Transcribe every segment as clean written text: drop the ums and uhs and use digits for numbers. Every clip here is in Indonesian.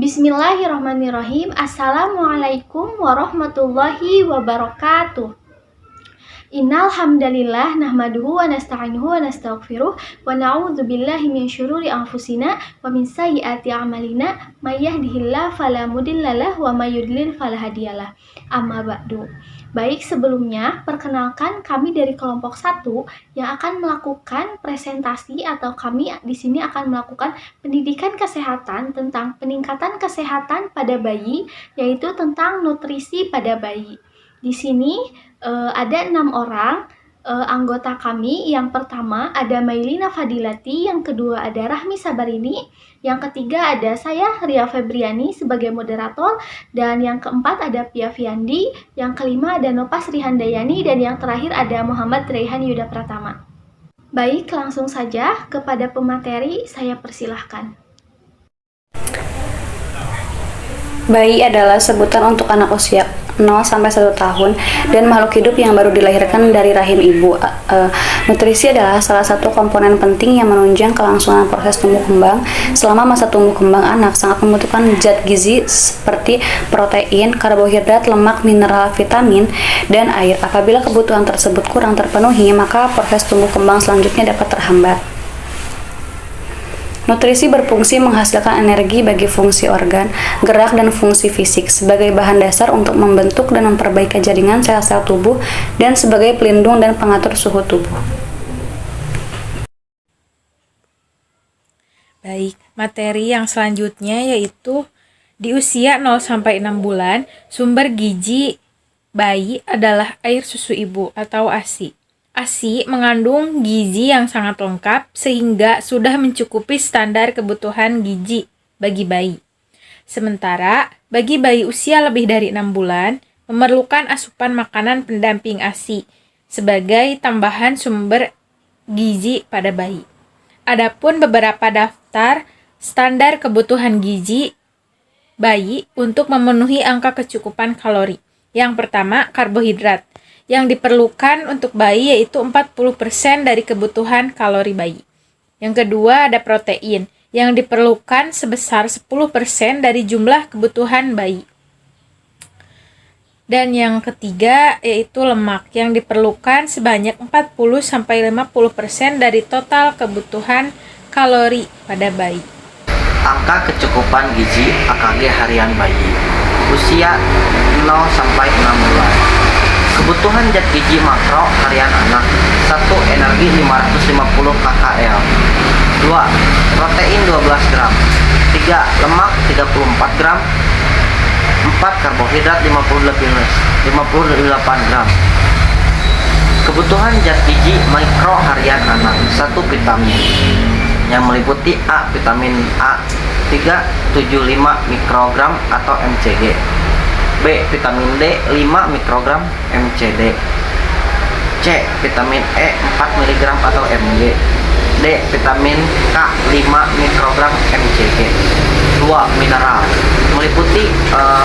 Bismillahirrahmanirrahim. Assalamualaikum warahmatullahi wabarakatuh. Innal hamdalillah nahmaduhu wa nasta'inuhu wa nastaghfiruh wa na'udzu billahi min syururi anfusina wa min sayyiati a'malina may yahdihillahu fala mudhillalah wa may yudlil fala hadiyalah. Amma ba'du. Baik, sebelumnya perkenalkan kami dari kelompok 1 yang akan melakukan presentasi atau kami di sini akan melakukan pendidikan kesehatan tentang peningkatan kesehatan pada bayi, yaitu tentang nutrisi pada bayi. Di sini ada 6 orang anggota kami. Yang pertama ada Mailina Fadilati, yang kedua ada Rahmi Sabarini, yang ketiga ada saya Ria Febriani sebagai moderator, dan yang keempat ada Pia Fiandi, yang kelima ada Nova Srihandayani, dan yang terakhir ada Muhammad Raihan Yuda Pratama. Baik, langsung saja kepada pemateri, saya persilahkan. Bayi adalah sebutan untuk anak usia 0-1 tahun dan makhluk hidup yang baru dilahirkan dari rahim ibu. Nutrisi adalah salah satu komponen penting yang menunjang kelangsungan proses tumbuh kembang. Selama masa tumbuh kembang anak sangat membutuhkan zat gizi seperti protein, karbohidrat, lemak, mineral, vitamin, dan air. Apabila kebutuhan tersebut kurang terpenuhi, maka proses tumbuh kembang selanjutnya dapat terhambat. Nutrisi berfungsi menghasilkan energi bagi fungsi organ, gerak, dan fungsi fisik sebagai bahan dasar untuk membentuk dan memperbaiki jaringan sel-sel tubuh dan sebagai pelindung dan pengatur suhu tubuh. Baik, materi yang selanjutnya yaitu di usia 0-6 bulan, sumber gizi bayi adalah air susu ibu atau ASI. ASI mengandung gizi yang sangat lengkap sehingga sudah mencukupi standar kebutuhan gizi bagi bayi. Sementara bagi bayi usia lebih dari 6 bulan memerlukan asupan makanan pendamping ASI sebagai tambahan sumber gizi pada bayi. Adapun beberapa daftar standar kebutuhan gizi bayi untuk memenuhi angka kecukupan kalori. Yang pertama, karbohidrat. Yang diperlukan untuk bayi yaitu 40% dari kebutuhan kalori bayi. Yang kedua ada protein yang diperlukan sebesar 10% dari jumlah kebutuhan bayi. Dan yang ketiga yaitu lemak yang diperlukan sebanyak 40-50% dari total kebutuhan kalori pada bayi. Angka kecukupan gizi AKG harian bayi usia 0-6 bulan. Kebutuhan zat gizi makro harian anak: 1. Energi 550 kcal, 2. Protein 12 gram, 3. Lemak 34 gram, 4. Karbohidrat 58 gram. Kebutuhan zat gizi mikro harian anak: 1. Vitamin yang meliputi A. Vitamin A 375 mikrogram atau mcg, B. Vitamin D 5 mikrogram mcd, C. Vitamin E 4 mg atau mg, D. Vitamin K 5 mikrogram mcg. 2. Mineral meliputi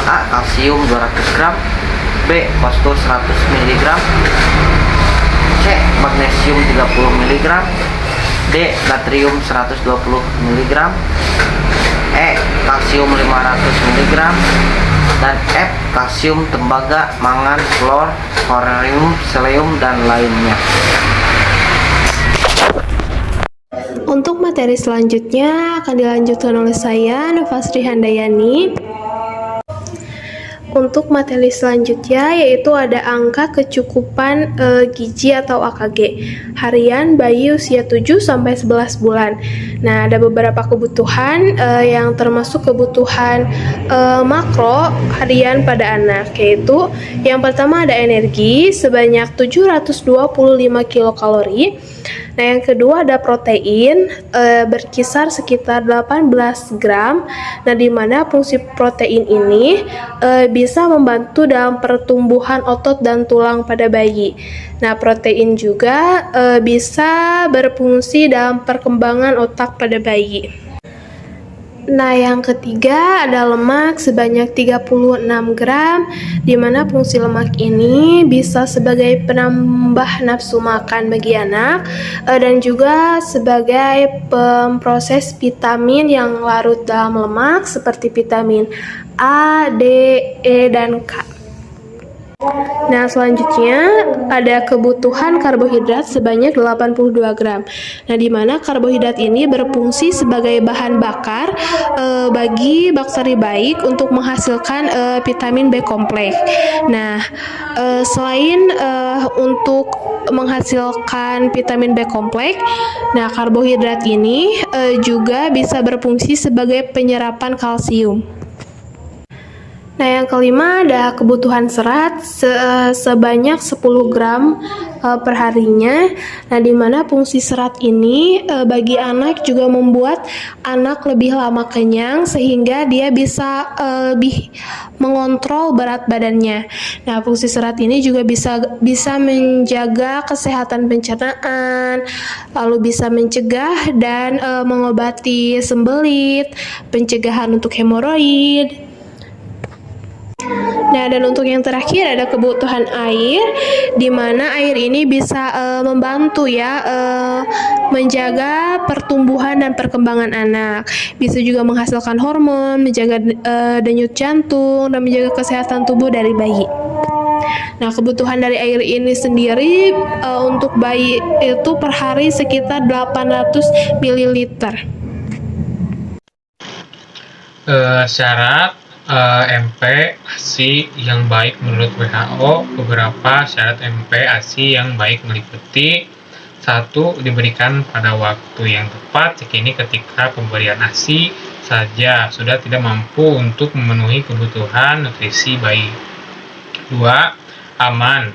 A. Kalsium 200 gram, B. Fosfor 100 mg, C. Magnesium 30 mg, D. Natrium 120 mg, E. Kalsium 500 mg, dan F. Kalsium, tembaga, mangan, klor, barium, seleum, dan lainnya. Untuk materi selanjutnya akan dilanjutkan oleh saya, Nova Srihandayani. Untuk materi selanjutnya yaitu ada angka kecukupan gizi atau AKG harian bayi usia 7-11 bulan. Nah, ada beberapa kebutuhan yang termasuk kebutuhan makro harian pada anak, yaitu yang pertama ada energi sebanyak 725 kilokalori. Nah, yang kedua ada protein berkisar sekitar 18 gram. Nah, di mana fungsi protein ini bisa membantu dalam pertumbuhan otot dan tulang pada bayi. Nah, protein juga bisa berfungsi dalam perkembangan otak pada bayi. Nah, yang ketiga ada lemak sebanyak 36 gram, di mana fungsi lemak ini bisa sebagai penambah nafsu makan bagi anak dan juga sebagai pemproses vitamin yang larut dalam lemak seperti vitamin A, D, E, dan K. Nah, selanjutnya ada kebutuhan karbohidrat sebanyak 82 gram. Nah, di mana karbohidrat ini berfungsi sebagai bahan bakar bagi bakteri baik untuk menghasilkan vitamin B kompleks. Nah, selain untuk menghasilkan vitamin B kompleks, nah karbohidrat ini juga bisa berfungsi sebagai penyerapan kalsium. Nah, yang kelima ada kebutuhan serat sebanyak 10 gram per harinya. Nah, di mana fungsi serat ini bagi anak juga membuat anak lebih lama kenyang sehingga dia bisa lebih mengontrol berat badannya. Nah, fungsi serat ini juga bisa menjaga kesehatan pencernaan, lalu bisa mencegah dan mengobati sembelit, pencegahan untuk hemoroid. Nah, dan untuk yang terakhir ada kebutuhan air, di mana air ini bisa membantu ya menjaga pertumbuhan dan perkembangan anak. Bisa juga menghasilkan hormon, menjaga denyut jantung, dan menjaga kesehatan tubuh dari bayi. Nah, kebutuhan dari air ini sendiri untuk bayi itu per hari sekitar 800 ml. Syarat MPASI yang baik menurut WHO. Beberapa syarat MPASI yang baik meliputi: 1. Diberikan pada waktu yang tepat, yakni ketika pemberian ASI saja sudah tidak mampu untuk memenuhi kebutuhan nutrisi bayi. 2. Aman,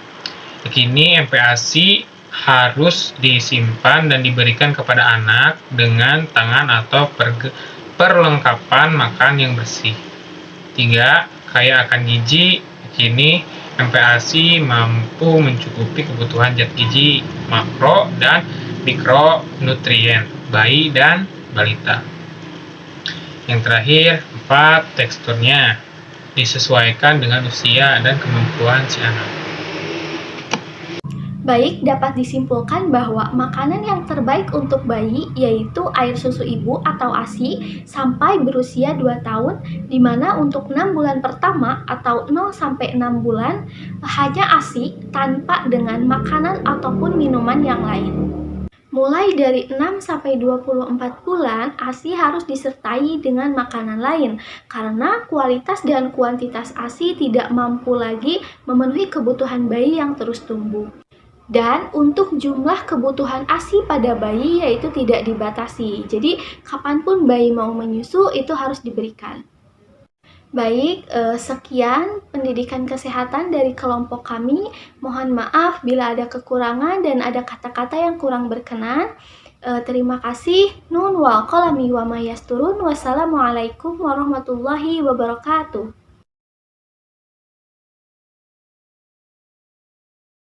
yakni MPASI harus disimpan dan diberikan kepada anak dengan tangan atau perlengkapan makan yang bersih. 3. Kaya akan gizi, yakni MPASI mampu mencukupi kebutuhan zat gizi makro dan mikronutrien bayi dan balita. Yang terakhir, 4. Teksturnya disesuaikan dengan usia dan kemampuan si anak. Baik, dapat disimpulkan bahwa makanan yang terbaik untuk bayi yaitu air susu ibu atau ASI sampai berusia 2 tahun, di mana untuk 6 bulan pertama atau 0-6 bulan hanya ASI tanpa dengan makanan ataupun minuman yang lain. Mulai dari 6-24 bulan, ASI harus disertai dengan makanan lain karena kualitas dan kuantitas ASI tidak mampu lagi memenuhi kebutuhan bayi yang terus tumbuh. Dan untuk jumlah kebutuhan ASI pada bayi yaitu tidak dibatasi. Jadi kapanpun bayi mau menyusu itu harus diberikan. Baik, sekian pendidikan kesehatan dari kelompok kami. Mohon maaf bila ada kekurangan dan ada kata-kata yang kurang berkenan. Terima kasih. Nun wal qalami wa ma yasturun. Wassalamualaikum warahmatullahi wabarakatuh.